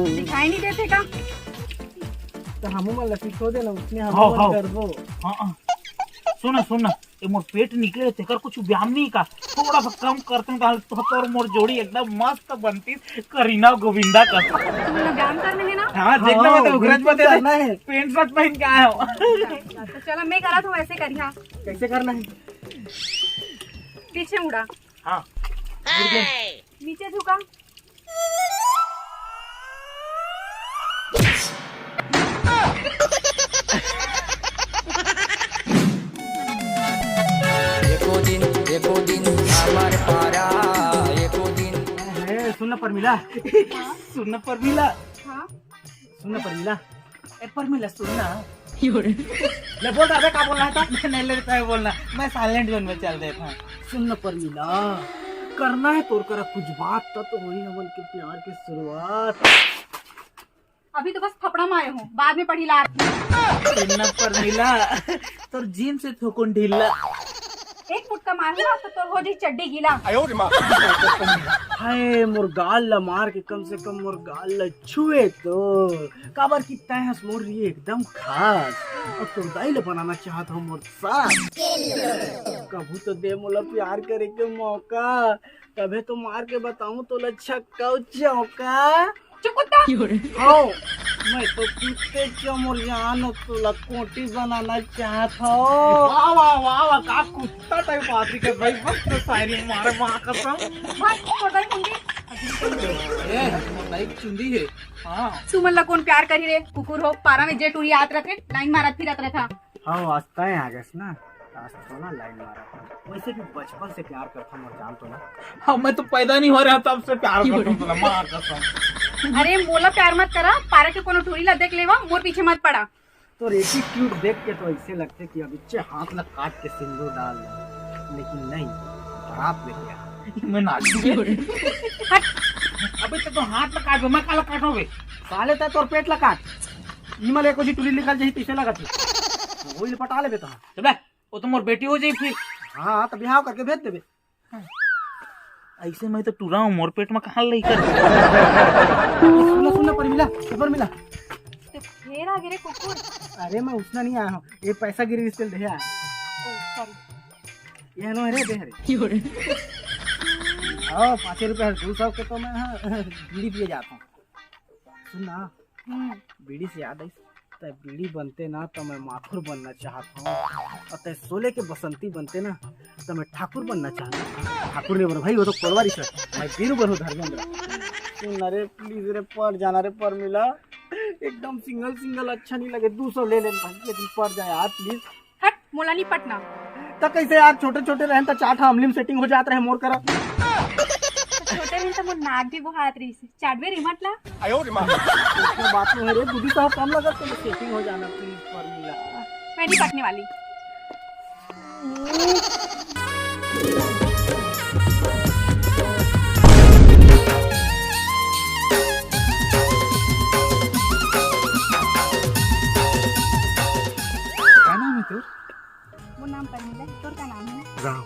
दिखाई नहीं देते का? तो हम मन लसी खो देना उसने हम हाँ, मन हाँ। करबो। हाँ सुन ये मोर पेट निकले तेकर कुछ व्यायाम नहीं का, थोड़ा सा कम करते हैं तो तोर मोर जोड़ी एकदम मस्त बनती करीना गोविंदा का। तुम लोग व्यायाम करने है ना? हाँ देखना मैं तो उग्रज में करना है। पेंट शर्ट पहन के आया हूँ। तो चलो मैं करा तो वैसे करिया। कैसे करना है? पीछे मुड़ा, हाँ नीचे झुका, एको दिन আমার পাড়া एको दिन सुन परमिला। सुन परमिला, हाँ सुन परमिला। ए परमिला सुनना। ले बोल रहा क्या बोल रहा था? नहीं लेता है बोलना, मैं साइलेंट जोन में चल देता। सुन परमिला, करना है तोर करा कुछ बात तो वही हमन के प्यार की शुरुआत। अभी तो बस थपड़ा मारे हो, बाद में पढ़ी ला। सुनना परमिला, तोर जीन से थोकुन ढीला। एक मुटका मारूंगा तो तोर हो जी चड्डी गीला। हाय मोर गाल ला मार के कम से कम मोर गाल ला छुए तो काबर कितना है मोर ये एकदम खास। और तो दाई ले बनाना चाहत हूँ मोर साथ। कभू तो दे मोला प्यार करे के मौका, कभी तो मार के बताऊं तो लच्छा कौ चौका। चुप कुत्ता। हाँ मैं तो कुत्ते चमोर जान तो कोटी बनाना चाहत हूँ। वाह वाह वाह वाह, का कुत्ता टाइप बात के भाई, मस्त शायरी मारे मां कसम। बस तो गई मुंडी। ए लाइक चुंदी है। हाँ सुमन ला कौन प्यार करी रे? कुकुर हो पारा में जे टूरी आत रखे लाइन मारत फिरत रहा था। हाँ वास्ता है आगस ना, रास्ता ना लाइन मारा। वैसे भी बचपन से प्यार करता हूँ जान तो ना। हाँ मैं तो पैदा नहीं हो रहा तब से प्यार करता हूँ मां कसम। अरे मोला प्यार मत करा, पारा के कोनो टूरी ला देख लेवा, मोर पीछे मत पड़ा। तो एटीट्यूड देख के तो ऐसे लगते कि अब इच्छे हाथ लग काट के सिंदूर डाल दे, लेकिन नहीं, बारात लेके आ। मैं नाचूंगी। अबे तो हाथ लगा दो, मैं काला काटोगे साले तय तोर पेट लगा इमल एको जी टूरी निकल जही तीसे लगा थी वही पटा ले बेटा। चल वो तो मोर बेटी हो जाई फिर। हाँ तो बिहाव करके भेज देबे। ऐसे मैं तो टूरा हूँ, मोर पेट में कहाँ ले कर। सुना सुना परमिला, परमिला। तो फिर आ गिरे कुकुर। अरे मैं उसना नहीं आया हूँ, ये पैसा गिरी इसलिए दे आया। ओ सॉरी। ये नो रे दे रे। हाँ 5 रुपए 200 के तो मैं बीड़ी पिए जाता हूँ। सुनना, बीड़ी से याद आई, तय बीड़ी बनते ना तो मैं माथुर बनना चाहता हूँ, और तय सोले के बसंती बनते ना तो मैं ठाकुर बनना चाहता हूँ। ठाकुर ने बोला भाई वो तो कोलवारी सर, मैं बीरू बनू धर्मेंद्र। सुन रे प्लीज रे, पर जाना रे पर मिला, एकदम सिंगल सिंगल अच्छा नहीं लगे, 200 ले लेना भाई, लेकिन पर जाए यार प्लीज। हट मोला नहीं पटना। तो कैसे यार छोटे छोटे रहन तो चाट हमलिम सेटिंग हो जात रहे मोर करा। छोटे में तो मोर नाक भी बुहात रही से, चाटवे रिमट ला। उसमें बात नहीं है रे, बुद्धि साहब कम लगा तो सेटिंग हो जाना प्लीज पर मिला। मैं नहीं पटने वाली। क्या नाम है तेरा? वो नाम परमिला, तोर का नाम है? राम।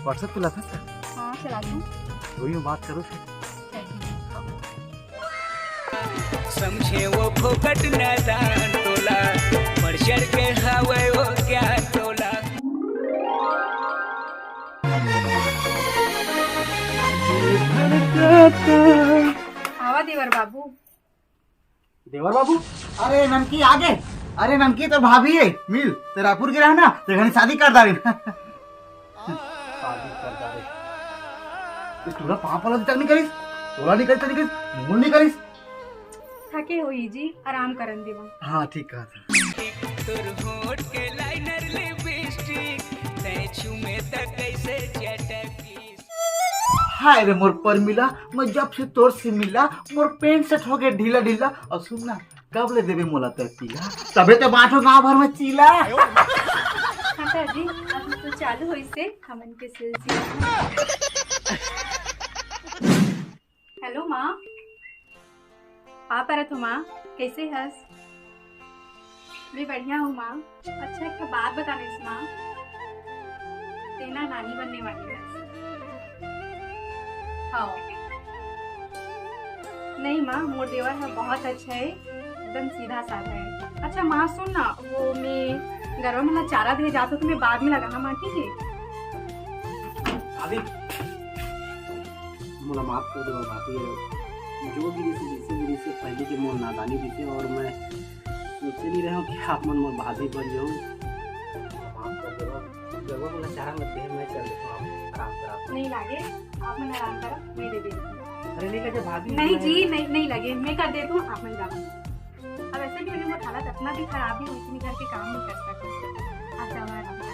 व्हाट्सएप पे लगा था, हाँ चला दूँ। वही बात करो फिर। समझे वो फोकट न दान तोला मर्शर के हवे वो क्या तोला। आवा देवर बाबू। देवर बाबू, अरे ननकी आगे, अरे ननकी तो भाभी है, मिल तेरापुर के रहना तो घनी शादी कर दारे। शादी कर दारे तोरा पापा वाला तक नहीं करिस, तोरा नहीं करिस, मुंह नहीं करिस। थके होई जी, आराम करन देवा। हाँ ठीक कहा था। तोर होठ के लाइनर लिपस्टिक तै छुमे तक कैसे चटकी। हाय रे मोर पर मिला, मैं जब से तोर से मिला मोर पेंट सेट हो गया ढीला ढीला। और सुनना, कब ले देवे मोला तो पीला, तबे तो बांटो गाँव भर में चीला। हाँ जी, अब तो चालू हुई से हमन के सिलसिला। हेलो माँ, आप आ रहे हो माँ, कैसे हस? मैं बढ़िया हूँ माँ। अच्छा एक बात बताने इस माँ, तेना नानी बनने वाली है। हाँ नहीं माँ, मोर देवर है बहुत अच्छा है, एकदम सीधा साधा है। अच्छा माँ सुन ना, वो मैं गरवा में ना चारा दे जाता तो मैं बाद में लगाना माँ, ठीक है? अभी मोला माफ कर दो बाकी जो भी जैसे पहले की मोर नादानी भी थी और मैं सोचे नहीं रहा हूँ कि आप मन मोर भाभी बन जाऊँ। माफ कर दो, जब मोला चारा मत दे, मैं चल देता हूँ, आराम करा। नहीं लागे, आप मन आराम करो, मैं दे देती हूँ। अरे नहीं लगे भाभी? नहीं जी, नहीं लगे, मैं कर देती हूँ, आप मन जाओ। अब ऐसे भी मेरी हालत अपना भी खराब है, इतनी घर के काम नहीं कर सकते। आप जाओ आराम करो।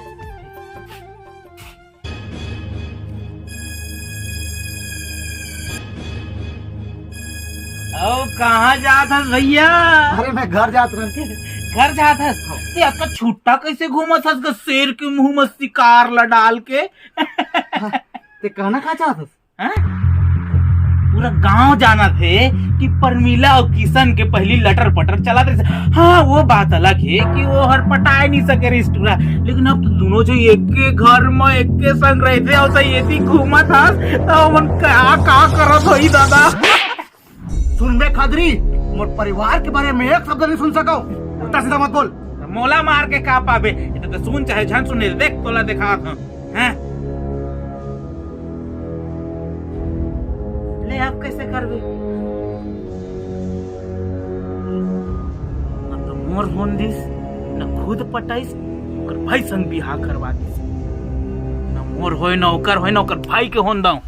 ओ कहाँ जात हस भैया? अरे मैं घर जात रह के। घर जात हस? ते आपका छुट्टा कैसे घूमत हस ग शेर के मुंह में शिकार ला डाल के? ते कहना का चाहत हस? हाँ? पूरा गांव जाना थे कि परमीला और किशन के पहली लटर पटर चला थे। हाँ वो बात अलग है कि वो हर पटाए नहीं सके रिश्तुरा, लेकिन अब तो दोनों जो एक के घर में एक के संग रहे थे और सही ऐसी घूमत हस तो मन का करत होई दादा। सुन बे खदरी, मोर परिवार के बारे में एक शब्द नहीं सुन सको, उल्टा सीधा मत बोल। मोला मार के का पाबे, ये तो सुन चाहे झन सुन, देख तोला दिखा हैं। ले आप कैसे करबे? न तो मोर होन दिस, न खुद पटाइस, ओकर भाई संग बिहार करवा दिस। न मोर होय न ओकर भाई के होन दाऊ।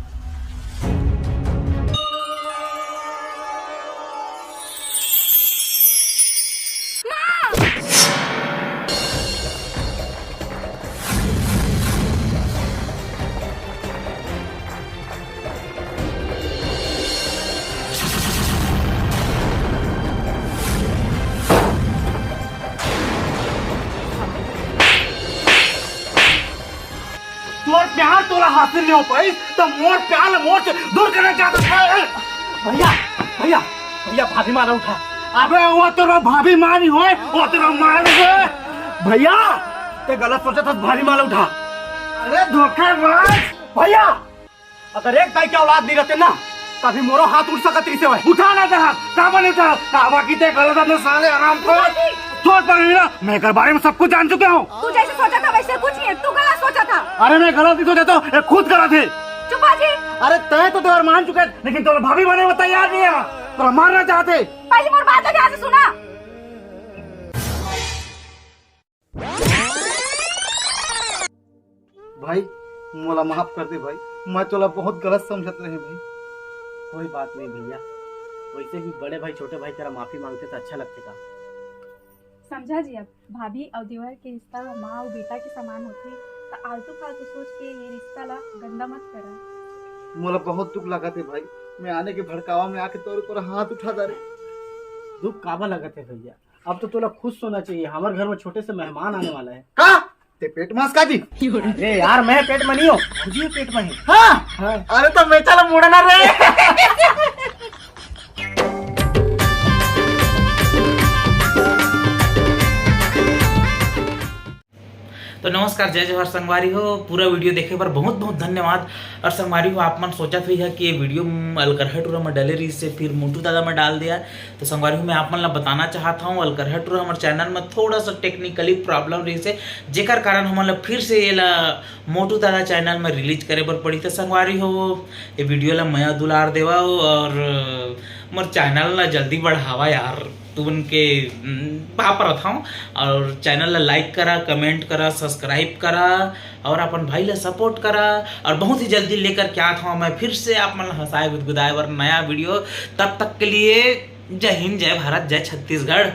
मोर प्यार तोला हासिल नहीं हो पाई तो मोर प्यार मोर से दूर करना चाहता था। भैया भैया भैया भाभी मारा उठा। अबे वो तेरा भाभी मानी होए, वो तेरा मार होए। भैया ते गलत सोचा था, भाभी मारा उठा। अरे धोखेबाज भैया, अगर एक भाई की औलाद नहीं रहते ना तभी मोरो हाथ उठ सकत रही से। उठा ना हाथ, काबा नहीं उठा, काबा की ते गलत अपने साले आराम कर। छोड़ पर मैं घर बारे में सब कुछ जान चुका हूँ। तू जैसे सोचा था वैसे कुछ नहीं है, तू गलत सोचा था। अरे मैं गलत नहीं सोचा था, खुद गलत थे। चुप जी। अरे तय तो तुम्हारा मान चुके, लेकिन तुम्हारा भाभी बनने में तैयार नहीं है, तुम्हारा मारना चाहते। पहली मोर बात ध्यान से सुना। भाई मोला माफ कर दे भाई, मैं तोला बहुत गलत समझत रहे भाई। कोई बात नहीं भैया, वैसे भी बड़े भाई छोटे भाई तेरा माफी मांगते तो अच्छा लगते का। समझा जी, अब भाभी और देवर के रिश्ता माँ और बेटा के समान होते, तो आलतू फालतू सोच के ये रिश्ता ला गंदा मत करा। मोला बहुत दुख लगा थे भाई, मैं आने के भड़कावा में आके तोरे पर हाथ उठा दे। दुख काबा लगा थे भैया, अब तो तोला खुश होना चाहिए, हमारे घर में छोटे से मेहमान आने वाला है। का ते पेट मांस का जी? अरे यार मैं पेट में नहीं हूँ, खुद पेट में है। हाँ? अरे तो मैं चलो मुड़ना रे। तो नमस्कार, जय जवाहर संगवारी हो। पूरा वीडियो देखे पर बहुत बहुत धन्यवाद। और संगवारी हो, आप मन सोचत हुई है कि ये वीडियो अलकरहा टूरा में डाले रही से फिर मोटू दादा में डाल दिया। तो संगवारी हो, मैं आप मन ला बताना चाहता हूँ, अलकरहा टूरा हमारे चैनल में थोड़ा सा टेक्निकली प्रॉब्लम रही से, जेकर कारण हम ला फिर से ये ला मोटू दादा चैनल में रिलीज करे बर पड़ी। तो संगवारी हो, ये वीडियो ला मया दुलार देवा और मोर चैनल ला जल्दी बढ़ावा यार, तुमन के पापर था। और चैनल ला लाइक करा, कमेंट करा, सब्सक्राइब करा और अपन भाई ला सपोर्ट करा। और बहुत ही जल्दी लेकर क्या था मैं फिर से आप मन हंसाए गुदगुदाए और नया वीडियो। तब तक के लिए जय हिंद, जय भारत, जय छत्तीसगढ़।